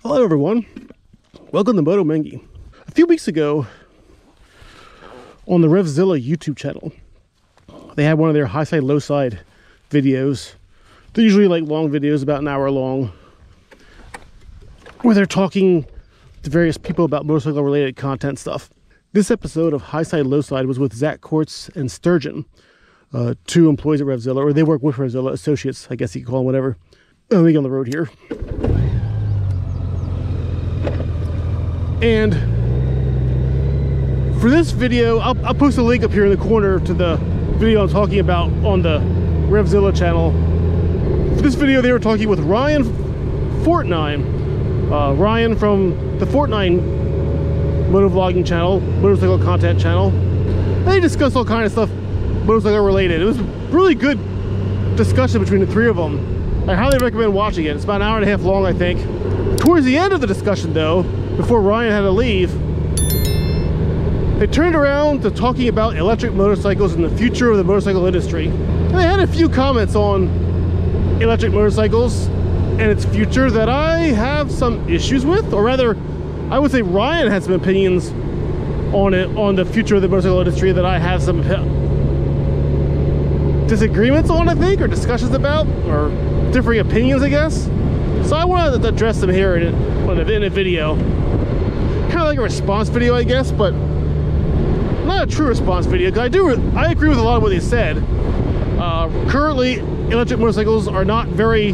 Hello everyone, welcome to Moto Mengy. A few weeks ago on the Revzilla YouTube channel, they had one of their high side, low side videos. They're usually like long videos, about an hour long, where they're talking to various people about motorcycle related content stuff. This episode of High Side, Low Side was with Zach Quartz and Sturgeon, two employees at Revzilla, or they work with Revzilla, associates, I guess you could call them, whatever. Let me get on the road here. And for this video, I'll post a link up here in the corner to the video I'm talking about on the Revzilla channel. For this video, they were talking with Ryan Fortnine. Ryan from the Fortnine motovlogging channel, motorcycle content channel. They discussed all kinds of stuff motorcycle related. It was a really good discussion between the three of them. I highly recommend watching it. It's about an hour and a half long, I think. Towards the end of the discussion though, before Ryan had to leave, they turned around to talking about electric motorcycles and the future of the motorcycle industry. And they had a few comments on electric motorcycles and its future that I have some issues with, or rather, I would say Ryan had some opinions on it, on the future of the motorcycle industry, that I have some disagreements on, I think, or discussions about, or differing opinions, I guess. So I wanted to address them here in a video. Kind of like a response video, I guess, but not a true response video, because I agree with a lot of what they said. Currently, electric motorcycles are not very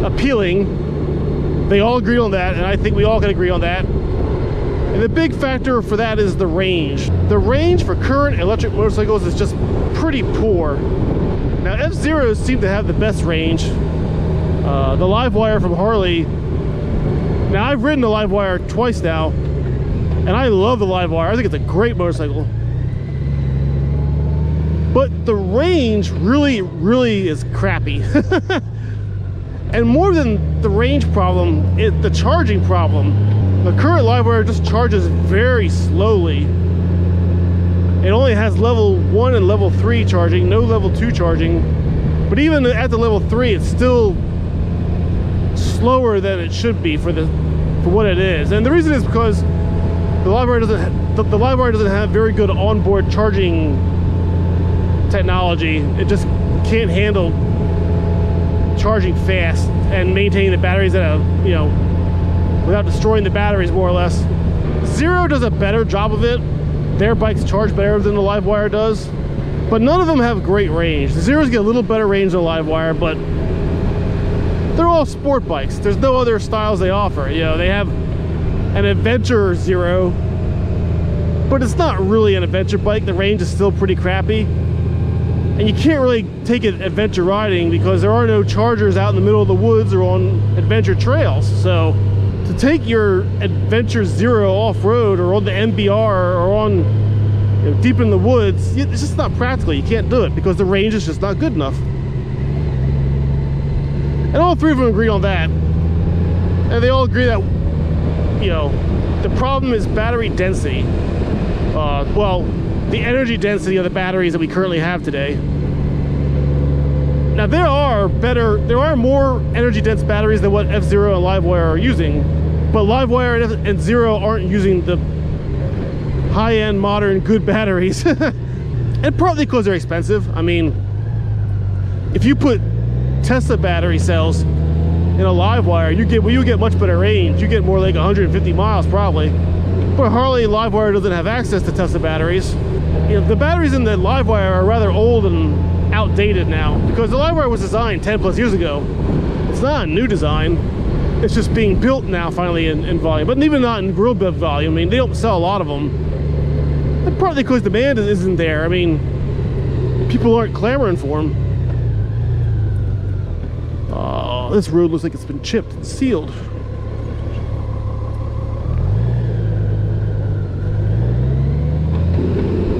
appealing. They all agree on that, and I think we all can agree on that. And the big factor for that is the range. The range for current electric motorcycles is just pretty poor. Now, F-Zeros seem to have the best range. The Livewire from Harley. Now, I've ridden the Livewire twice now, and I love the Livewire. I think it's a great motorcycle. But the range really is crappy. And more than the range problem, the charging problem. The current Livewire just charges very slowly. It only has level 1 and level 3 charging, no level 2 charging. But even at the level 3, it's still slower than it should be for what it is. And the reason is because the Livewire doesn't have very good onboard charging technology. It just can't handle charging fast and maintaining the batteries at a, without destroying the batteries, more or less. Zero does a better job of it. Their bikes charge better than the Livewire does, but none of them have great range. The Zeros get a little better range than the Livewire, but they're all sport bikes. There's no other styles they offer. They have an adventure Zero, but it's not really an adventure bike. The range is still pretty crappy, and you can't really take it adventure riding because there are no chargers out in the middle of the woods or on adventure trails. So to take your adventure Zero off-road or on the MBR or on deep in the woods, it's just not practical. You can't do it because the range is just not good enough. And all three of them agree on that. And they all agree that, the problem is battery density. Well, the energy density of the batteries that we currently have today. Now, there are more energy dense batteries than what F-Zero and Livewire are using, but Livewire and Zero aren't using the high-end, modern, good batteries. And partly because they're expensive. I mean, if you put Tesla battery cells in a Livewire, you get much better range. You get more like 150 miles probably. But Harley Livewire doesn't have access to Tesla batteries. The batteries in the Livewire are rather old and outdated now because the Livewire was designed 10 plus years ago. It's not a new design. It's just being built now finally in volume, but even not in real big volume. I mean, they don't sell a lot of them. And partly because demand isn't there. I mean, people aren't clamoring for them. This road looks like it's been chipped and sealed.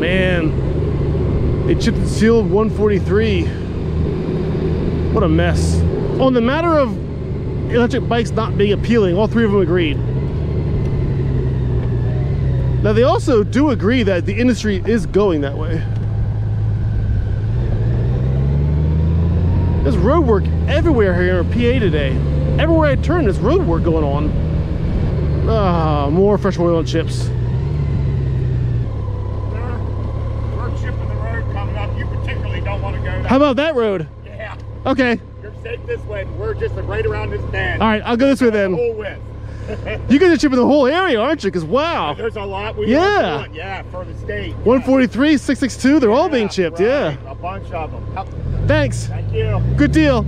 Man, they chipped and sealed 143. What a mess. On the matter of electric bikes not being appealing, all three of them agreed. Now, they also do agree that the industry is going that way. There's road work everywhere here in PA today. Everywhere I turn, there's road work going on. Oh, more fresh oil and chips. Sir, we're chipping the road coming up. You particularly don't want to go How about that road? Yeah. Okay. You're safe this way, but we're just right around this bend. All right, I'll go this way then. The whole width. You guys are chipping the whole area, aren't you? Because wow. There's a lot we yeah. want. Yeah, for the state. 143, 662, they're all being chipped, right. yeah. A bunch of them. Thanks. Thank you. Good deal.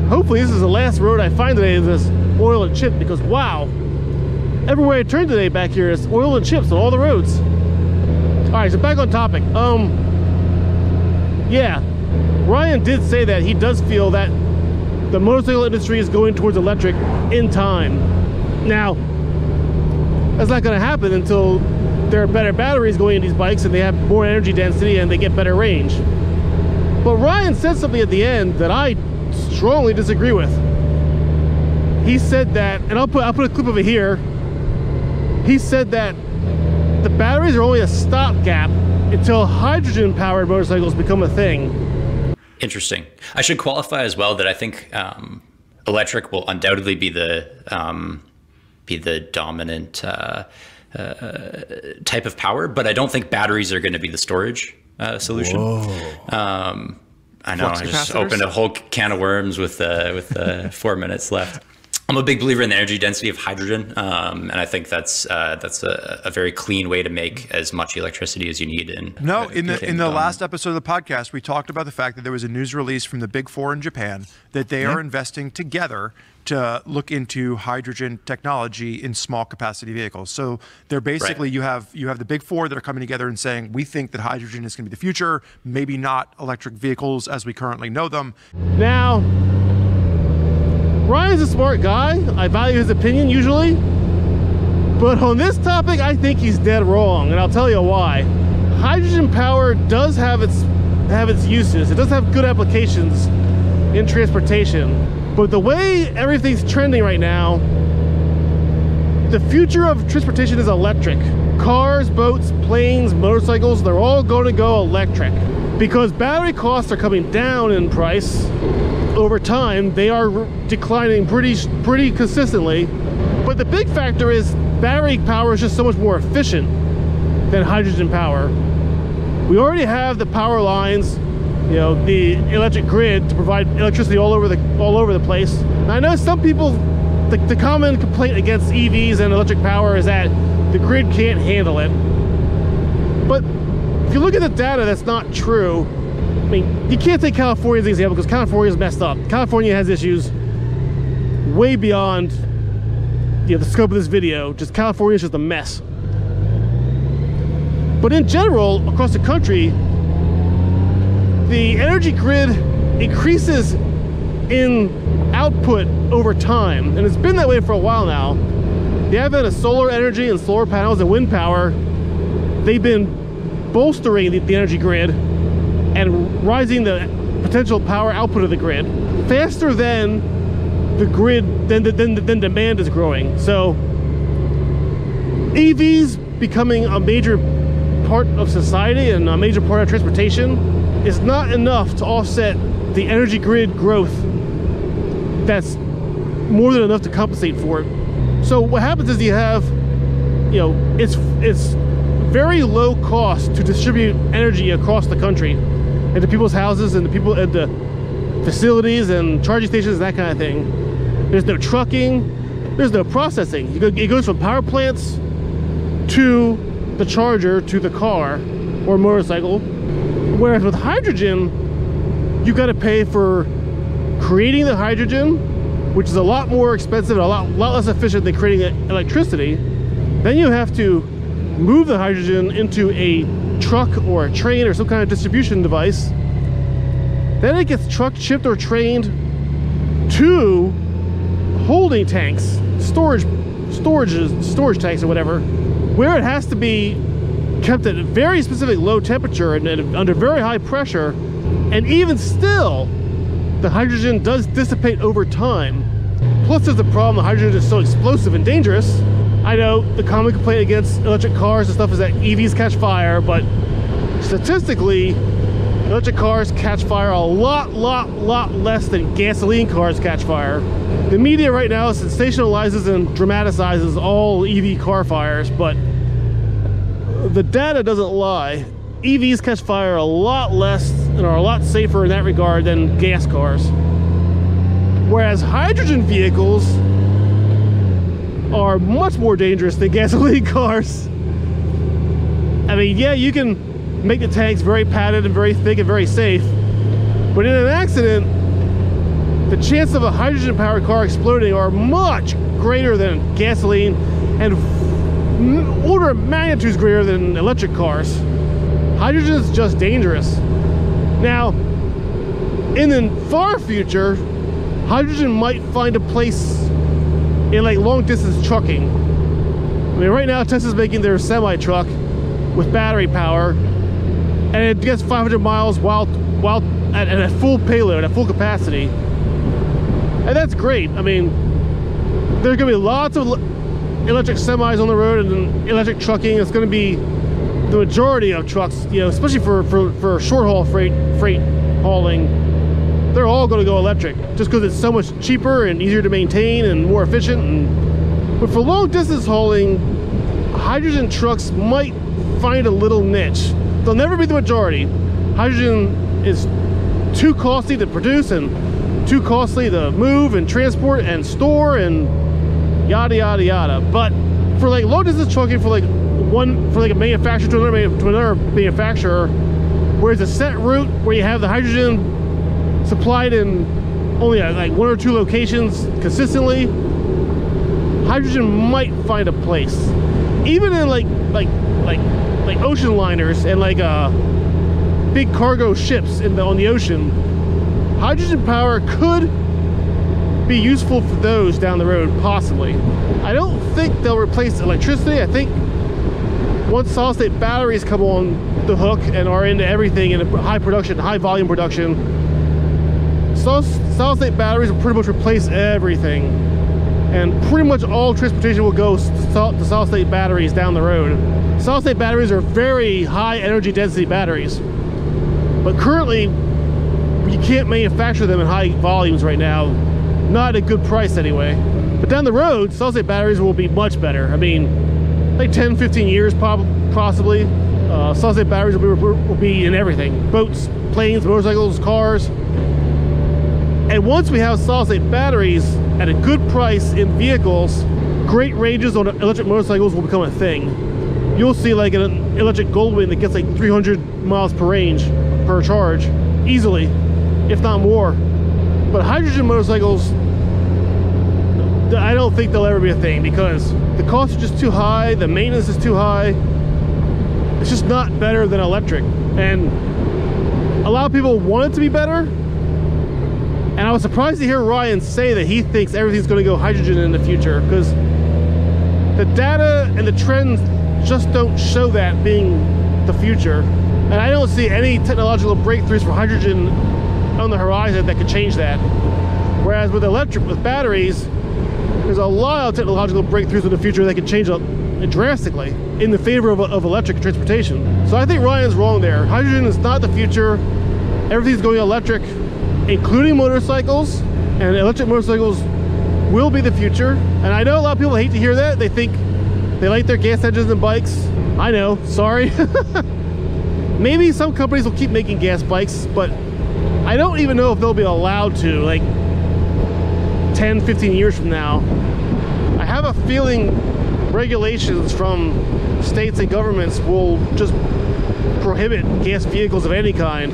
Hopefully this is the last road I find today is this oil and chip, because wow. Everywhere I turn today back here is oil and chips on all the roads. All right, so back on topic. Yeah, Ryan did say that he does feel that the motorcycle industry is going towards electric in time. Now, that's not going to happen until there are better batteries going in these bikes and they have more energy density and they get better range. But Ryan said something at the end that I strongly disagree with. He said that, and I'll put a clip of it here. He said that the batteries are only a stopgap until hydrogen-powered motorcycles become a thing. Interesting. I should qualify as well that I think electric will undoubtedly be the dominant type of power, but I don't think batteries are going to be the storage solution. I know I just opened a whole can of worms with 4 minutes left. I'm a big believer in the energy density of hydrogen, and I think that's a very clean way to make as much electricity as you need. In the last episode of the podcast, we talked about the fact that there was a news release from the Big Four in Japan that they are investing together to look into hydrogen technology in small capacity vehicles. So they're basically you have the Big Four that are coming together and saying, we think that hydrogen is going to be the future, maybe not electric vehicles as we currently know them. Now, Ryan's a smart guy. I value his opinion usually. But on this topic, I think he's dead wrong, and I'll tell you why. Hydrogen power does have its uses. It does have good applications in transportation. But the way everything's trending right now, the future of transportation is electric. Cars, boats, planes, motorcycles, they're all going to go electric. Because battery costs are coming down in price over time. They are declining pretty consistently. But the big factor is battery power is just so much more efficient than hydrogen power. We already have the power lines, you know, the electric grid to provide electricity all over the place. And I know some people, the common complaint against EVs and electric power is that the grid can't handle it. But if you look at the data, that's not true. I mean, you can't take California as an example because California is messed up. California has issues way beyond, you know, the scope of this video. Just California is just a mess. But in general, across the country, the energy grid increases in output over time, and it's been that way for a while now. The advent of solar energy and solar panels and wind power, they've been bolstering the energy grid and rising the potential power output of the grid faster than the grid, than demand is growing. So EVs becoming a major part of society and a major part of transportation is not enough to offset the energy grid growth. That's more than enough to compensate for it. So what happens is you have, you know, it's very low cost to distribute energy across the country and to people's houses and the people at the facilities and charging stations and that kind of thing. There's no trucking, there's no processing. It goes from power plants to the charger to the car or motorcycle. Whereas with hydrogen, you got to pay for creating the hydrogen, which is a lot more expensive and a lot less efficient than creating electricity. Then you have to move the hydrogen into a truck or a train or some kind of distribution device. Then it gets trucked, shipped, or trained to holding tanks, storage tanks or whatever, where it has to be kept at a very specific low temperature and under very high pressure. And even still, the hydrogen does dissipate over time. Plus there's the problem, the hydrogen is so explosive and dangerous. I know the common complaint against electric cars and stuff is that EVs catch fire, but statistically, electric cars catch fire a lot less than gasoline cars catch fire. The media right now sensationalizes and dramatizes all EV car fires, but the data doesn't lie. EVs catch fire a lot less and are a lot safer in that regard than gas cars. Whereas hydrogen vehicles are much more dangerous than gasoline cars. I mean, yeah, you can make the tanks very padded and very thick and very safe, but in an accident, the chance of a hydrogen-powered car exploding are much greater than gasoline and order of magnitudes greater than electric cars. Hydrogen is just dangerous. Now, in the far future, hydrogen might find a place in like long-distance trucking. I mean, right now Tesla's making their semi-truck with battery power, and it gets 500 miles while at a full payload, at full capacity. And that's great. I mean, there's going to be lots of electric semis on the road and electric trucking. It's going to be the majority of trucks, you know, especially for short haul freight hauling. They're all going to go electric just because it's so much cheaper and easier to maintain and more efficient. But for long distance hauling, hydrogen trucks might find a little niche. They'll never be the majority. Hydrogen is too costly to produce and too costly to move and transport and store and yada yada yada. But for like long distance trucking, for like a manufacturer to another manufacturer, where it's a set route where you have the hydrogen supplied in only like 1 or 2 locations consistently, hydrogen might find a place. Even in like ocean liners and like big cargo ships on the ocean, hydrogen power could be useful for those down the road, possibly. I don't think they'll replace electricity. I think once solid-state batteries come on the hook and are into everything in high production, high volume production, solid-state batteries will pretty much replace everything, and pretty much all transportation will go to solid-state batteries down the road. Solid-state batteries are very high energy density batteries, but currently you can't manufacture them in high volumes right now, not at a good price anyway. But down the road, solid-state batteries will be much better. I mean, like 10-15 years possibly, solid-state batteries will be in everything: boats, planes, motorcycles, cars. And once we have solid-state batteries at a good price in vehicles, great ranges on electric motorcycles will become a thing. You'll see like an electric Goldwing that gets like 300 miles per range per charge easily, if not more. But hydrogen motorcycles, I don't think they'll ever be a thing because the costs are just too high, the maintenance is too high. It's just not better than electric. And a lot of people want it to be better. And I was surprised to hear Ryan say that he thinks everything's going to go hydrogen in the future, because the data and the trends just don't show that being the future. And I don't see any technological breakthroughs for hydrogen on the horizon that could change that. Whereas with batteries, there's a lot of technological breakthroughs in the future that could change it drastically in the favor of electric transportation. So I think Ryan's wrong there. Hydrogen is not the future. Everything's going electric, including motorcycles, and electric motorcycles will be the future. And I know a lot of people hate to hear that. They think they like their gas engines and bikes. I know, sorry. Maybe some companies will keep making gas bikes, but I don't even know if they'll be allowed to, like 10-15 years from now. I have a feeling regulations from states and governments will just prohibit gas vehicles of any kind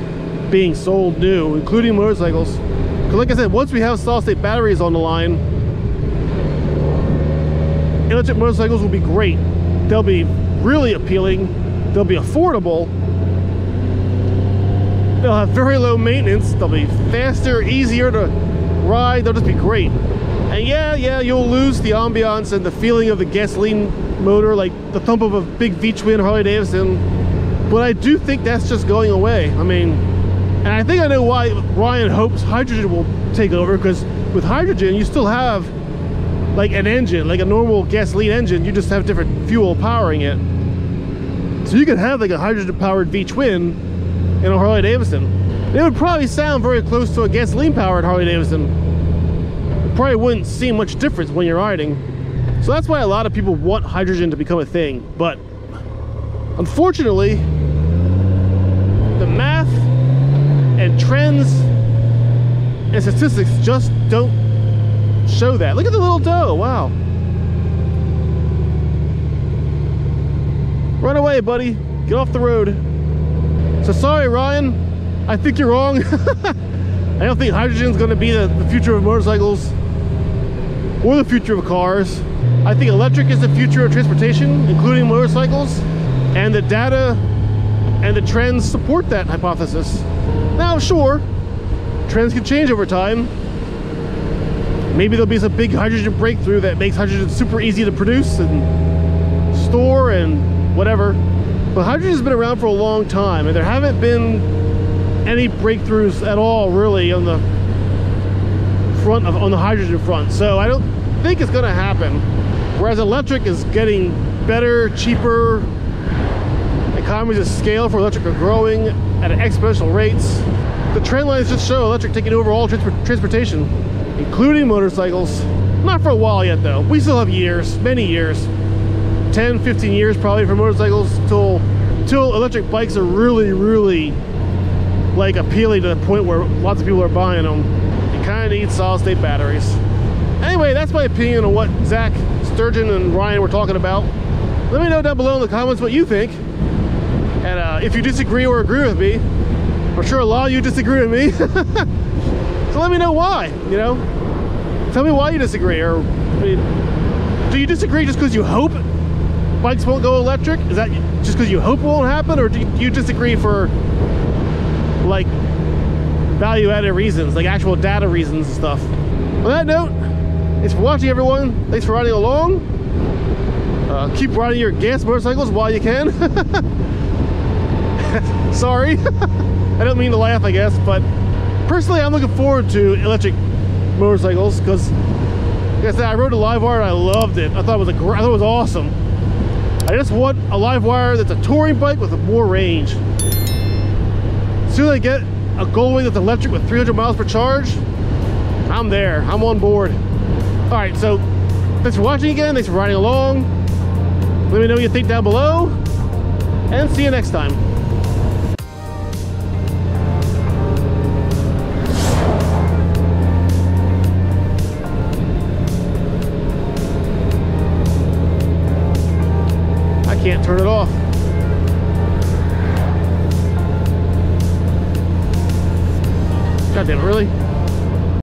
being sold new, including motorcycles. Because like I said, once we have solid-state batteries on the line, electric motorcycles will be great. They'll be really appealing. They'll be affordable. They'll have very low maintenance. They'll be faster, easier to ride. They'll just be great. And yeah, you'll lose the ambiance and the feeling of the gasoline motor, like the thump of a big V-twin Harley Davidson. But I do think that's just going away. I mean, and I think I know why Ryan hopes hydrogen will take over, because with hydrogen, you still have like an engine, like a normal gasoline engine. You just have different fuel powering it. So you could have like a hydrogen-powered V-twin in a Harley Davidson. It would probably sound very close to a gasoline-powered Harley Davidson. It probably wouldn't see much difference when you're riding. So that's why a lot of people want hydrogen to become a thing. But unfortunately, the math and trends and statistics just don't show that. Look at the little doe, wow. Run away, buddy. Get off the road. So sorry, Ryan. I think you're wrong. I don't think hydrogen's gonna be the future of motorcycles or the future of cars. I think electric is the future of transportation, including motorcycles, and the data and the trends support that hypothesis. Now, sure, trends can change over time. Maybe there'll be some big hydrogen breakthrough that makes hydrogen super easy to produce and store and whatever. But hydrogen's been around for a long time, and there haven't been any breakthroughs at all, really, on the hydrogen front. So I don't think it's going to happen. Whereas electric is getting better, cheaper. Economies of scale for electric are growing at exponential rates. The trend lines just show electric taking over all transportation, including motorcycles. Not for a while yet, though. We still have years, many years. 10, 15 years probably for motorcycles till electric bikes are really, really like appealing to the point where lots of people are buying them. You kind of need solid state batteries. Anyway, that's my opinion on what Zach, Sturgeon, and Ryan were talking about. Let me know down below in the comments what you think. And if you disagree or agree with me, I'm sure a lot of you disagree with me. So let me know why, you know? Tell me why you disagree. Or, I mean, do you disagree just because you hope bikes won't go electric? Is that just because you hope it won't happen? Or do you disagree for, like, value-added reasons, like actual data reasons and stuff? On that note, thanks for watching, everyone. Thanks for riding along. Keep riding your gas motorcycles while you can. Sorry. I don't mean to laugh, I guess, but personally, I'm looking forward to electric motorcycles because, like I said, I rode a Livewire and I loved it. I thought it was awesome. I just want a Livewire that's a touring bike with more range. As soon as I get a Goldwing that's electric with 300 miles per charge, I'm there. I'm on board. All right, so thanks for watching again. Thanks for riding along. Let me know what you think down below, and see you next time. I can't turn it off. God damn it, really?